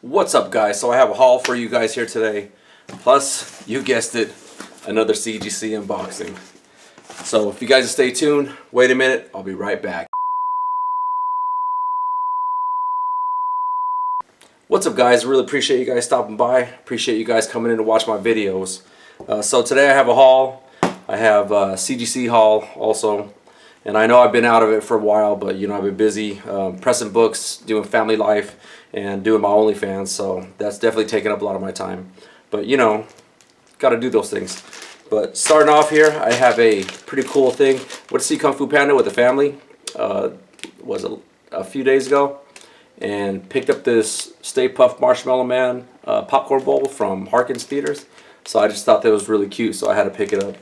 What's up, guys? So I have a haul for you guys here today, plus you guessed it, another CGC unboxing. So if you guys stay tuned, wait a minute, I'll be right back. What's up, guys? Really appreciate you guys stopping by. Appreciate you guys coming in to watch my videos. So today I have a haul. I have a CGC haul also, and I know I've been out of it for a while, but you know, I've been busy pressing books, doing family life, and doing my OnlyFans, so that's definitely taken up a lot of my time. But you know, gotta do those things. But starting off here, I have a pretty cool thing. Went to see Kung Fu Panda with the family, was a few days ago, and picked up this Stay Puft Marshmallow Man popcorn bowl from Harkins Theaters. So I just thought that was really cute, so I had to pick it up.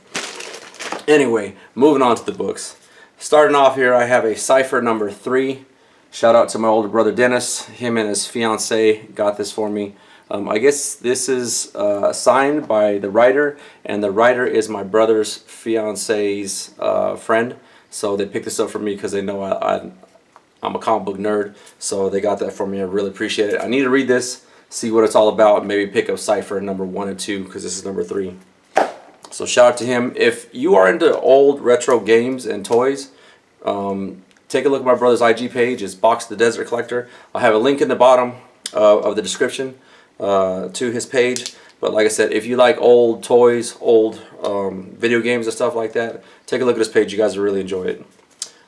Anyway, moving on to the books. Starting off here, I have a Cypher number 3. Shout out to my older brother Dennis. Him and his fiance got this for me. I guess this is signed by the writer, and the writer is my brother's fiance's friend. So they picked this up for me because they know I'm a comic book nerd. So they got that for me. I really appreciate it. I need to read this, see what it's all about, and maybe pick up Cypher number 1 and 2 because this is number 3. So shout out to him. If you are into old retro games and toys, take a look at my brother's IG page. It's Box the Desert Collector. I'll have a link in the bottom of the description to his page. But like I said, if you like old toys, old video games and stuff like that, take a look at his page. You guys will really enjoy it.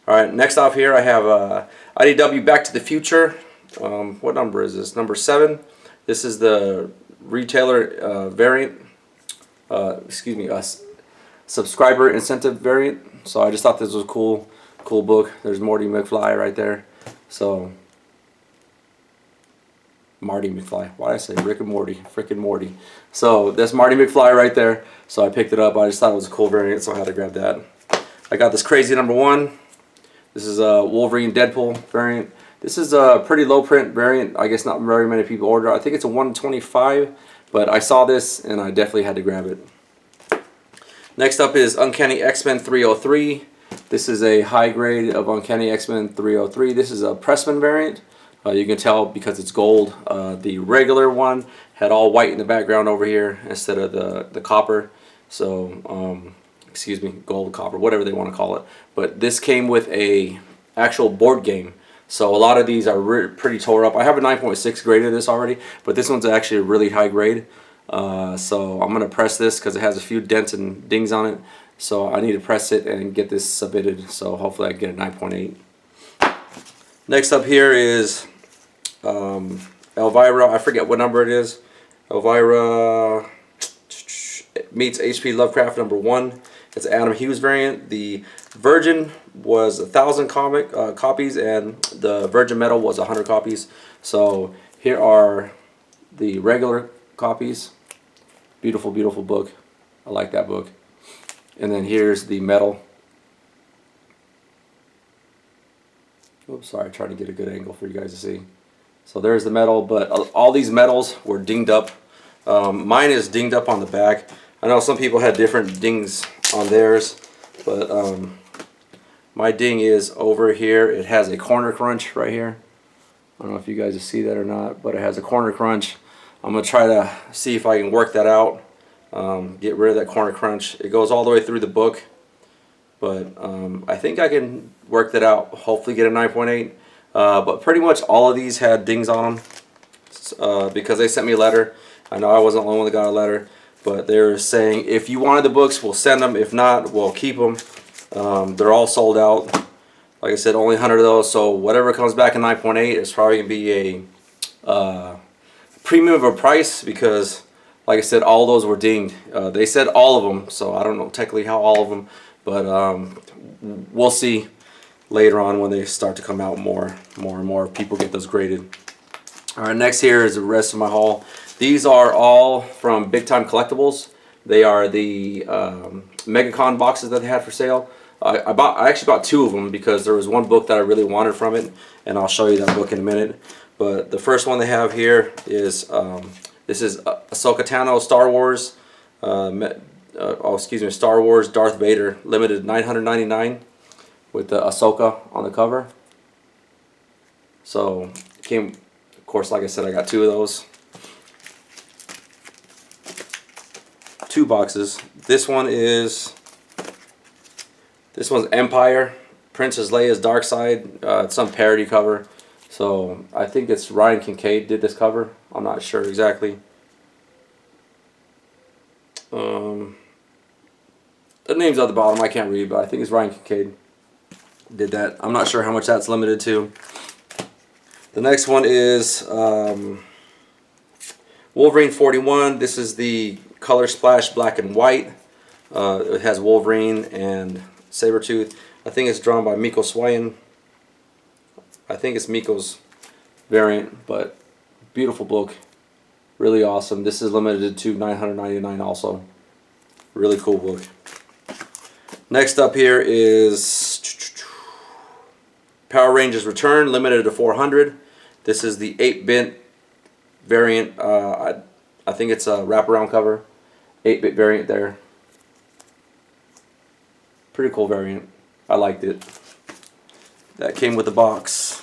Alright, next off here I have IDW Back to the Future. What number is this? Number 7. This is the retailer variant. Excuse me, subscriber incentive variant. So I just thought this was a cool book. There's Morty McFly right there. So Marty McFly. Why did I say Rick and Morty? Frickin' Morty. So that's Marty McFly right there. So I picked it up. I just thought it was a cool variant, so I had to grab that. I got this crazy number 1. This is a Wolverine Deadpool variant. This is a pretty low print variant. I guess not very many people order. I think it's a 125, but I saw this and I definitely had to grab it. Next up is Uncanny X-Men 303. This is a high grade of Uncanny X-Men 303. This is a Pressman variant. You can tell because it's gold. The regular one had all white in the background over here instead of the copper. So, excuse me, gold, copper, whatever they want to call it. But this came with a actual board game. So a lot of these are pretty tore up. I have a 9.6 grade of this already, but this one's actually a really high grade. So I'm going to press this because it has a few dents and dings on it. So I need to press it and get this submitted. So hopefully I can get a 9.8. Next up here is Elvira. I forget what number it is. Elvira meets H.P. Lovecraft number 1. It's an Adam Hughes variant. The Virgin was 1,000 copies, and the Virgin Metal was 100 copies. So here are the regular copies. Beautiful, beautiful book. I like that book. And then here's the metal. Oops, sorry, trying to get a good angle for you guys to see. So there's the metal, but all these metals were dinged up. Mine is dinged up on the back. I know some people had different dings on theirs, but my ding is over here. It has a corner crunch right here. I don't know if you guys see that or not, but it has a corner crunch. I'm going to try to see if I can work that out, get rid of that corner crunch. It goes all the way through the book, but I think I can work that out, hopefully get a 9.8. But pretty much all of these had dings on them because they sent me a letter. I know I wasn't the only one that got a letter, but they're saying if you wanted the books, we'll send them. If not, we'll keep them. They're all sold out. Like I said, only 100 of those, so whatever comes back in 9.8 is probably going to be a premium of a price because, like I said, all those were dinged. They said all of them, so I don't know technically how all of them, but we'll see later on when they start to come out more and more people get those graded. Alright, next here is the rest of my haul. These are all from Big Time Collectibles. They are the MegaCon boxes that they had for sale. I actually bought 2 of them because there was one book that I really wanted from it, and I'll show you that book in a minute. But the first one they have here is this is Ahsoka Tano Star Wars. Star Wars Darth Vader limited 999 with the Ahsoka on the cover. So it came Of course, like I said, I got 2 of those. 2 boxes. This one's Empire, Princess Leia's Dark Side. It's some parody cover. So I think it's Ryan Kincaid did this cover. I'm not sure exactly. The name's at the bottom. I can't read, but I think it's Ryan Kincaid did that. I'm not sure how much that's limited to. The next one is Wolverine 41. This is the color splash black and white. It has Wolverine and Sabretooth. I think it's drawn by Miko Swayan. I think it's Miko's variant, but beautiful book. Really awesome. This is limited to $9.99 also. Really cool book. Next up here is Power Rangers Return, limited to 400. This is the 8-bit variant. I think it's a wraparound cover. 8-bit variant there. Pretty cool variant. I liked it. That came with the box.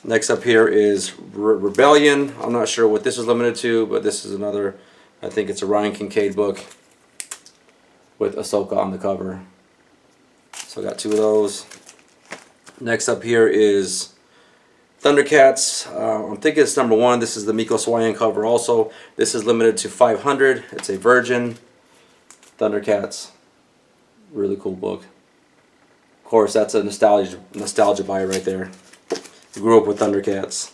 Next up here is Rebellion. I'm not sure what this is limited to, but this is another, I think it's a Ryan Kincaid book with Ahsoka on the cover. So I got 2 of those. Next up here is Thundercats. I'm thinking it's number 1. This is the Miko Swayan cover also. This is limited to 500. It's a Virgin Thundercats. Really cool book. Of course, that's a nostalgia buy right there. Grew up with Thundercats.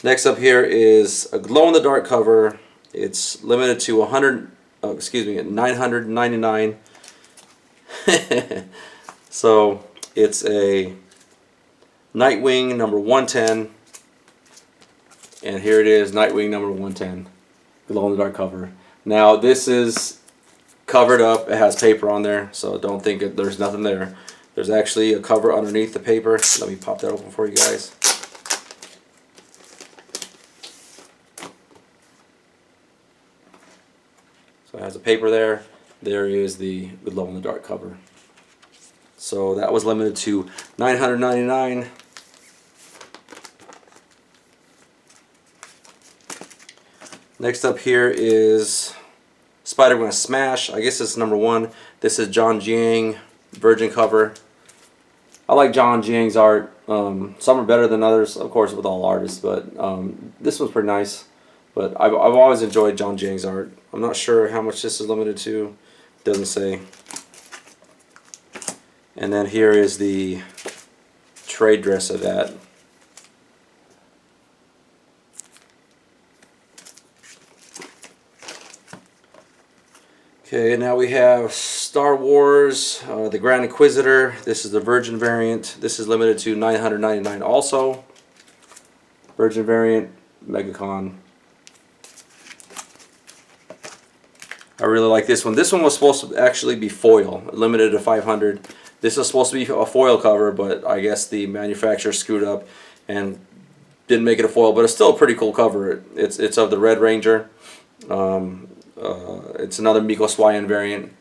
Next up here is a glow-in-the-dark cover. It's limited to 999. So it's a Nightwing number 110, and here it is, Nightwing number 110, glow-in-the-dark cover. Now this is covered up. It has paper on there, so don't think there's nothing there. There's actually a cover underneath the paper. Let me pop that open for you guys. So it has a paper there. There is the glow-in-the-dark cover. So that was limited to $999. Next up here is Spider-Man Smash. I guess it's number 1. This is John Jiang Virgin cover. I like John Jiang's art. Some are better than others, of course, with all artists, but this one's pretty nice. But I've always enjoyed John Jiang's art. I'm not sure how much this is limited to. Doesn't say. And then here is the trade dress of that. Okay, now we have Star Wars, the Grand Inquisitor. This is the Virgin variant. This is limited to $999 also. Virgin variant, MegaCon. I really like this one. This one was supposed to actually be foil, limited to 500. This is supposed to be a foil cover, but I guess the manufacturer screwed up and didn't make it a foil. But it's still a pretty cool cover. It's of the Red Ranger. It's another Miko Swayan variant.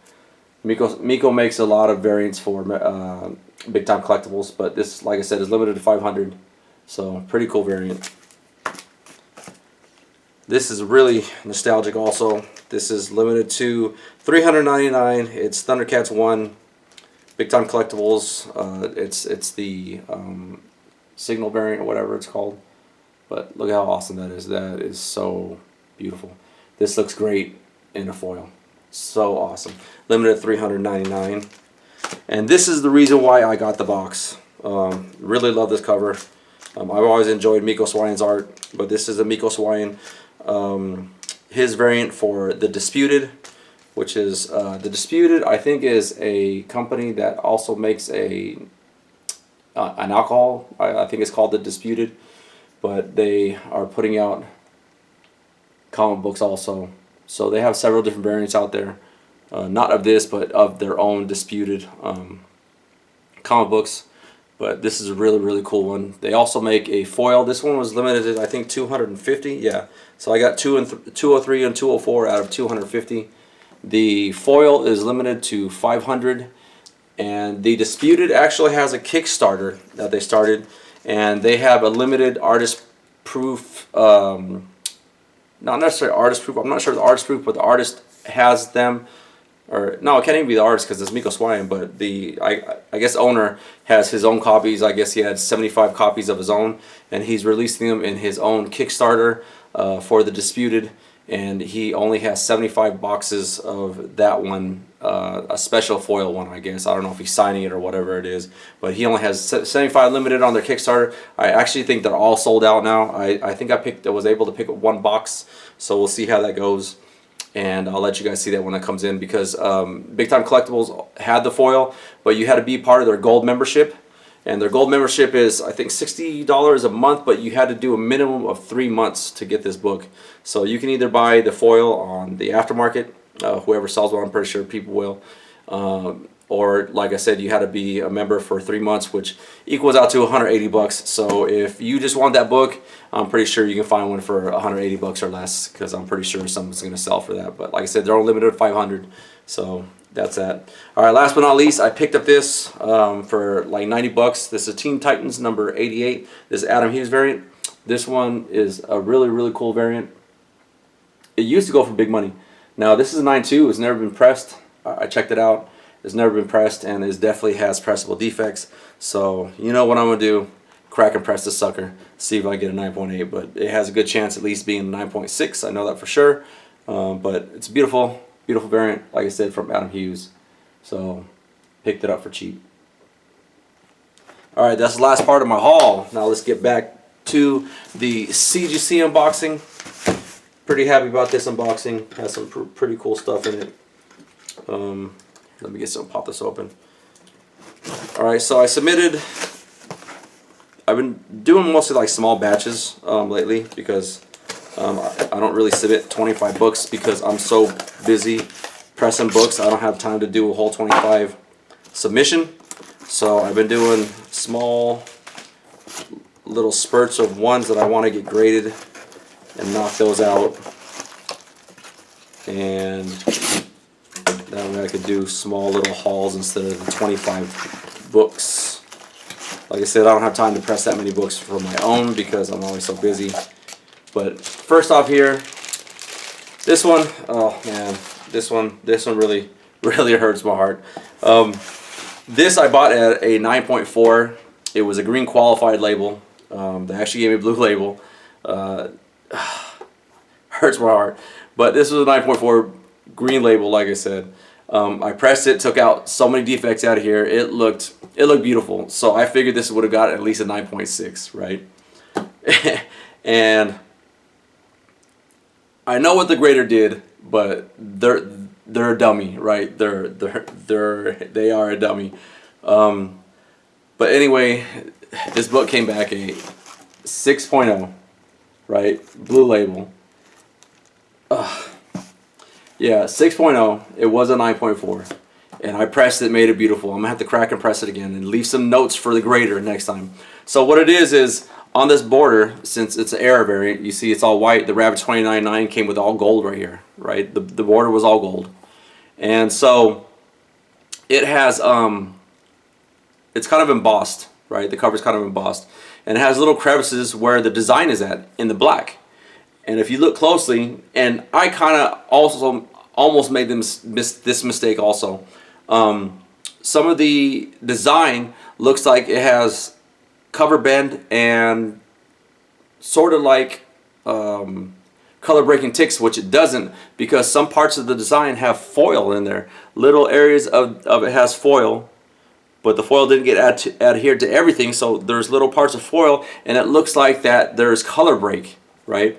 Miko makes a lot of variants for big time collectibles, but this, like I said, is limited to 500. So pretty cool variant. This is really nostalgic also. This is limited to $399. It's Thundercats 1. Big Time Collectibles. It's the Signal variant or whatever it's called. But look how awesome that is. That is so beautiful. This looks great in a foil. So awesome. Limited at $399. And this is the reason why I got the box. Really love this cover. I've always enjoyed Miko Swayan's art, but this is a Miko Swayan. His variant for The Disputed, which is The Disputed, I think, is a company that also makes an alcohol. I think it's called The Disputed, but they are putting out comic books also. So they have several different variants out there, not of this, but of their own Disputed comic books. But this is a really, really cool one. They also make a foil. This one was limited to, I think, 250. Yeah. So I got 203 and 204 out of 250. The foil is limited to 500. And the Disputed actually has a Kickstarter that they started. And they have a limited artist proof, not necessarily artist proof. I'm not sure the artist proof, but the artist has them. Or no, it can't even be the artist because it's Miko Swine, but the I guess owner has his own copies. I guess he had 75 copies of his own, and he's releasing them in his own Kickstarter for the Disputed, and he only has 75 boxes of that one, a special foil one, I guess. I don't know if he's signing it or whatever it is, but he only has 75 limited on their Kickstarter. I actually think they're all sold out now. I think I was able to pick up one box, so we'll see how that goes. And I'll let you guys see that when it comes in, because Big Time Collectibles had the foil, but you had to be part of their gold membership. And their gold membership is, I think, $60 a month, but you had to do a minimum of 3 months to get this book. So you can either buy the foil on the aftermarket, whoever sells one, I'm pretty sure people will. Or, like I said, you had to be a member for 3 months, which equals out to 180 bucks. So if you just want that book, I'm pretty sure you can find one for 180 bucks or less, because I'm pretty sure someone's going to sell for that. But like I said, they're only limited to 500. So that's that. All right, last but not least, I picked up this for like 90 bucks. This is Teen Titans number 88. This is Adam Hughes variant. This one is a really, really cool variant. It used to go for big money. Now, this is a 9.2. It's never been pressed. I checked it out. It's never been pressed, and it definitely has pressable defects. So you know what I'm going to do. Crack and press this sucker. See if I get a 9.8. But it has a good chance at least being a 9.6. I know that for sure. But it's a beautiful, beautiful variant, like I said, from Adam Hughes. So picked it up for cheap. Alright, that's the last part of my haul. Now let's get back to the CGC unboxing. Pretty happy about this unboxing. Has some pretty cool stuff in it. Let me pop this open. Alright, so I submitted, I've been doing mostly like small batches lately, because I don't really submit 25 books because I'm so busy pressing books. I don't have time to do a whole 25 submission. So I've been doing small little spurts of ones that I want to get graded and knock those out. And that way I could do small little hauls instead of the 25 books. Like I said, I don't have time to press that many books for my own because I'm always so busy. But first off here, this one, oh man, this one really hurts my heart. This I bought at a 9.4. It was a green qualified label. They actually gave me a blue label. Hurts my heart. But this was a 9.4 green label, like I said. I pressed it, took out so many defects out of here. It looked beautiful. So I figured this would have got at least a 9.6, right? And I know what the grader did, but they're a dummy, right? They are a dummy. But anyway, this book came back a 6.0, right? Blue label. Yeah, 6.0. It was a 9.4. And I pressed it, made it beautiful. I'm going to have to crack and press it again and leave some notes for the grader next time. So what it is on this border, since it's an era variant, you see it's all white. The Rabbit 29.9 came with all gold right here, right? The border was all gold. And so it has, it's kind of embossed, right? The cover's kind of embossed. And it has little crevices where the design is at in the black. And if you look closely, and I kind of also almost made this mistake also. Some of the design looks like it has cover bend and sort of like color breaking ticks, which it doesn't, because some parts of the design have foil in there. Little areas of it has foil, but the foil didn't get adhered to everything, so there's little parts of foil, and it looks like that there's color break, right?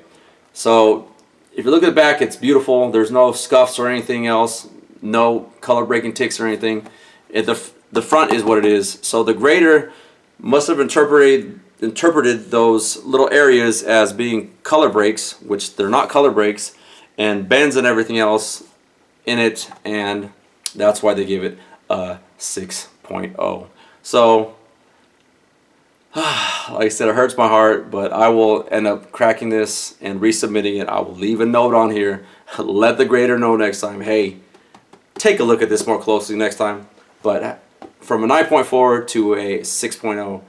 So if you look at the back, it's beautiful. There's no scuffs or anything else, no color breaking ticks or anything. The front is what it is. So the grader must have interpreted those little areas as being color breaks, which they're not color breaks, and bends and everything else in it, and that's why they give it a 6.0. So like I said, it hurts my heart, but I will end up cracking this and resubmitting it. I will leave a note on here. Let the grader know next time, hey, take a look at this more closely next time. But from a 9.4 to a 6.0.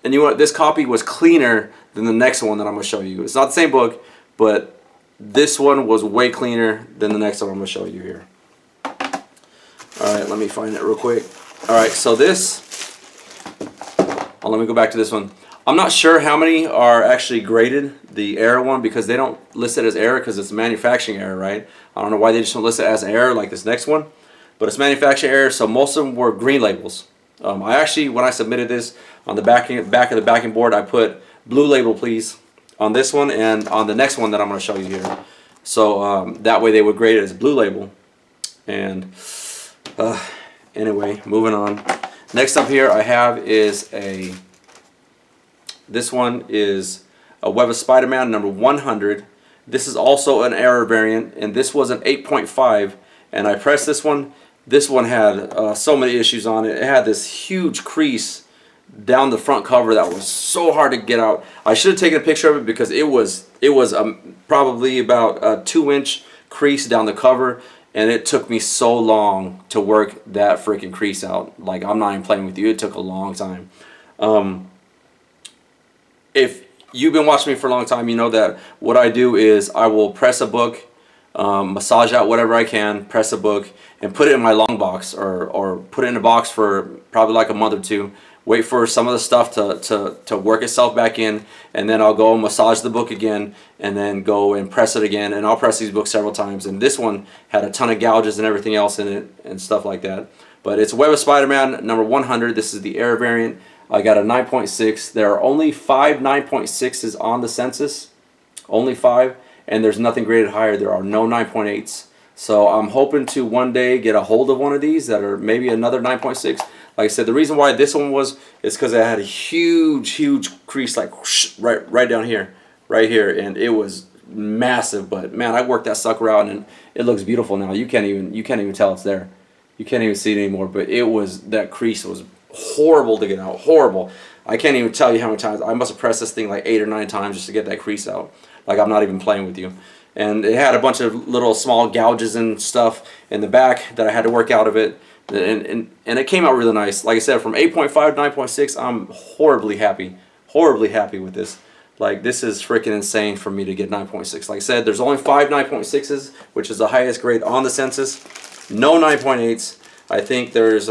And you know what? This copy was cleaner than the next one that I'm going to show you. It's not the same book, but this one was way cleaner than the next one I'm going to show you here. Alright, let me find it real quick. Alright, so this, oh, let me go back to this one. I'm not sure how many are actually graded, the error one, because they don't list it as error because it's a manufacturing error, right? I don't know why they just don't list it as an error like this next one, but it's manufacturing error, so most of them were green labels. I actually, when I submitted this, on the back of the backing board, I put blue label please on this one and on the next one that I'm going to show you here. So that way they would grade it as blue label. And anyway, moving on. Next up here I have is this one is a Web of Spider-Man number 100. This is also an error variant, and this was an 8.5, and I pressed this one. This one had so many issues on it. It had this huge crease down the front cover that was so hard to get out. I should have taken a picture of it because it was probably about a 2-inch crease down the cover, and it took me so long to work that freaking crease out. Like, I'm not even playing with you. It took a long time. If you've been watching me for a long time, you know that what I do is I will press a book, massage out whatever I can, press a book, and put it in my long box, or put it in a box for probably like a month or two. Wait for some of the stuff to work itself back in, and then I'll go and massage the book again, and then go and press it again. And I'll press these books several times. And this one had a ton of gouges and everything else in it and stuff like that. But it's Web of Spider-Man number 100. This is the error variant. I got a 9.6. There are only 5 9.6s on the census, only 5, and there's nothing graded higher. There are no 9.8s. So I'm hoping to one day get a hold of one of these that are maybe another 9.6. Like I said, the reason why this one was is because it had a huge crease, like whoosh, right down here, right here, and it was massive. But man, I worked that sucker out, and it looks beautiful now. You can't even tell it's there. You can't even see it anymore. But it was, that crease was horrible to get out, horrible. I can't even tell you how many times I must have pressed this thing like 8 or 9 times just to get that crease out. Like, I'm not even playing with you. And it had a bunch of little small gouges and stuff in the back that I had to work out of it. And it came out really nice. Like I said, from 8.5 to 9.6, I'm horribly happy with this. Like, this is freaking insane for me to get 9.6. Like I said, there's only 5 9.6s, which is the highest grade on the census. No 9.8s. I think there's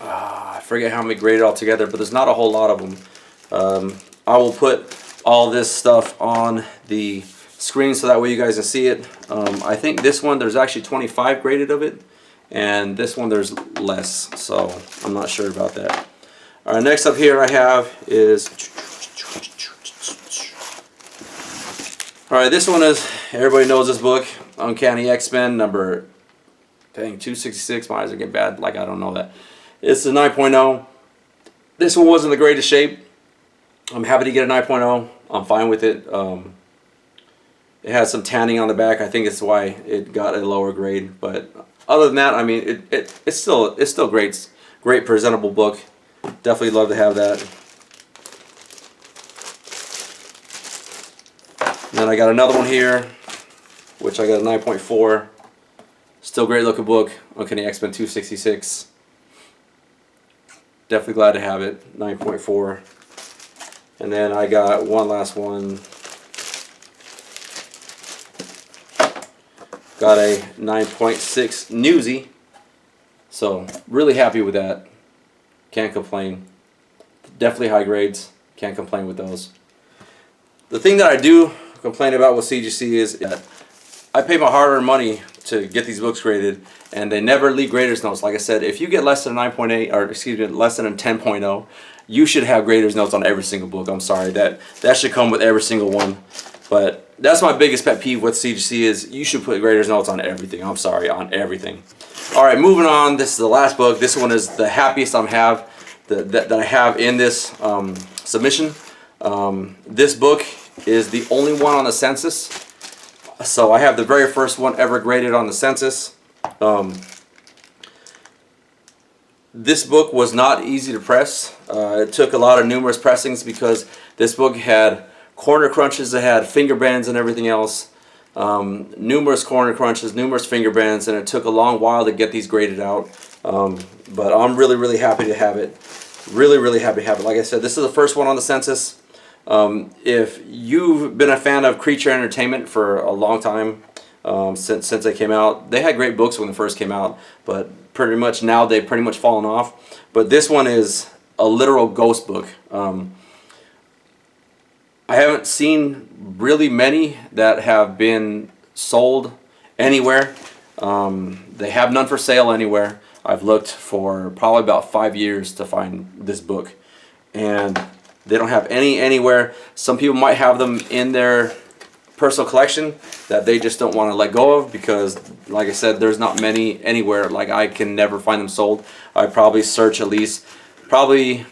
I forget how many graded altogether, but there's not a whole lot of them. I will put all this stuff on the screen so that way you guys can see it. I think this one there's actually 25 graded of it, and this one there's less, so I'm not sure about that. Alright, next up here I have is, alright, this one is, everybody knows this book, Uncanny X-Men number, dang, 266. My eyes are getting bad, like I don't know that. It's a 9.0. This one wasn't the greatest shape. I'm happy to get a 9.0. I'm fine with it. It has some tanning on the back. I think it's why it got a lower grade. But other than that, I mean, it's still great presentable book. Definitely love to have that. And then I got another one here, which I got a 9.4. Still great looking book. Uncanny X-Men 266. Definitely glad to have it. 9.4. And then I got one last one. Got a 9.6 Newsy. So really happy with that. Can't complain. Definitely high grades. Can't complain with those. The thing that I do complain about with CGC is that I pay my hard-earned money to get these books graded, and they never leave graders notes. Like I said, if you get less than a 9.8, or excuse me, less than a 10.0, you should have graders notes on every single book. I'm sorry, that should come with every single one. But that's my biggest pet peeve with CGC is you should put graders notes on everything. I'm sorry, on everything. All right, moving on. This is the last book. This one is the happiest that I have in this submission. This book is the only one on the census. So I have the very first one ever graded on the census. This book was not easy to press. It took a lot of numerous pressings because this book had corner crunches, it had finger bends and everything else. Numerous corner crunches, numerous finger bends, and it took a long while to get these graded out. But I'm really happy to have it. Really, really happy to have it. Like I said, this is the first one on the census. If you've been a fan of Creature Entertainment for a long time, since they came out, they had great books when they first came out, but pretty much now they've pretty much fallen off. But this one is a literal ghost book. I haven't seen really many that have been sold anywhere. They have none for sale anywhere. I've looked for probably about 5 years to find this book, and they don't have any anywhere. Some people might have them in their personal collection that they just don't want to let go of, because like I said, there's not many anywhere. Like, I can never find them sold. I probably search at least probably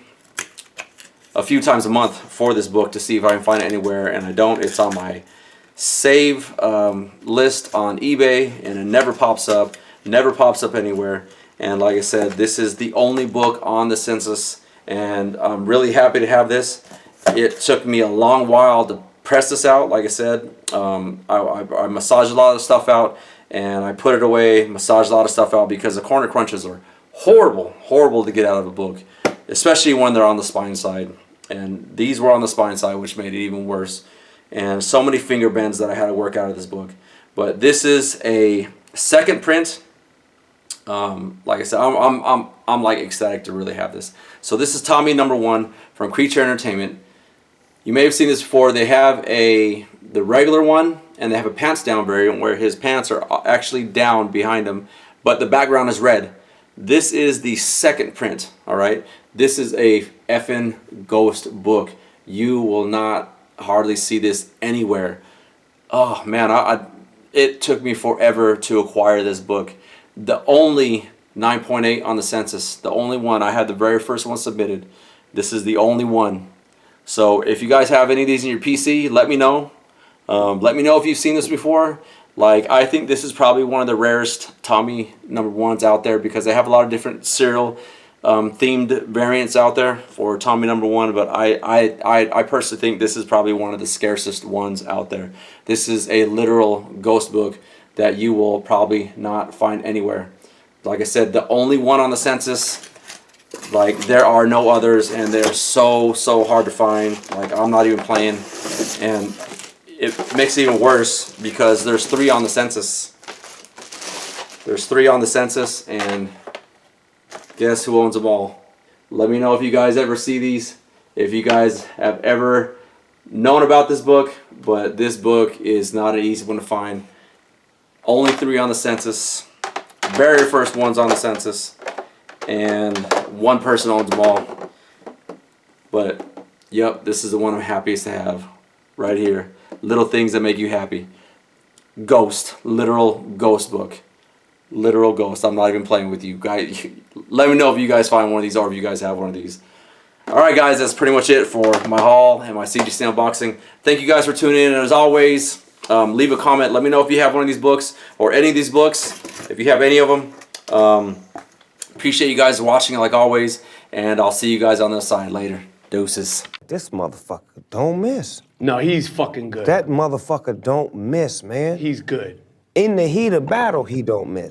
a few times a month for this book to see if I can find it anywhere, and I don't. It's on my save list on eBay, and it never pops up anywhere. And like I said, this is the only book on the census, and I'm really happy to have this. It took me a long while to press this out. Like I said, I massaged a lot of the stuff out, and I put it away, massaged a lot of stuff out, because the corner crunches are horrible to get out of a book, especially when they're on the spine side. And these were on the spine side, which made it even worse. And so many finger bends that I had to work out of this book. But this is a second print. Like I said, I'm like ecstatic to really have this. So this is Tommy #1 from Creature Entertainment. You may have seen this before. They have the regular one, and they have a pants down variant where his pants are actually down behind him, but the background is red. This is the second print, all right? This is a effing ghost book. You will not hardly see this anywhere. Oh man, it took me forever to acquire this book. The only 9.8 on the census, the only one. I had the very first one submitted. This is the only one. So if you guys have any of these in your PC, let me know. Let me know if you've seen this before. Like, I think this is probably one of the rarest Tommy #1s out there, because they have a lot of different serial themed variants out there for Tommy #1, but I personally think this is probably one of the scarcest ones out there. This is a literal ghost book that you will probably not find anywhere. Like I said, the only one on the census. Like, there are no others, and they're so hard to find. Like, I'm not even playing. And it makes it even worse because there's 3 on the census. There's 3 on the census, and guess who owns them all? Let me know if you guys ever see these, if you guys have ever known about this book. But this book is not an easy one to find. Only 3 on the census. Very first ones on the census, and one person owns them all. But yep, this is the one I'm happiest to have right here. Little things that make you happy. Ghost, literal ghost book. Literal ghost. I'm not even playing with you guys. Let me know if you guys find one of these, or if you guys have one of these. Alright guys, that's pretty much it for my haul and my CGC unboxing. Thank you guys for tuning in, and as always, leave a comment. Let me know if you have one of these books, or any of these books, if you have any of them. Appreciate you guys watching, like always, and I'll see you guys on the other side later. Deuces. This motherfucker don't miss. No, he's fucking good. That motherfucker don't miss, man. He's good. In the heat of battle, he don't miss.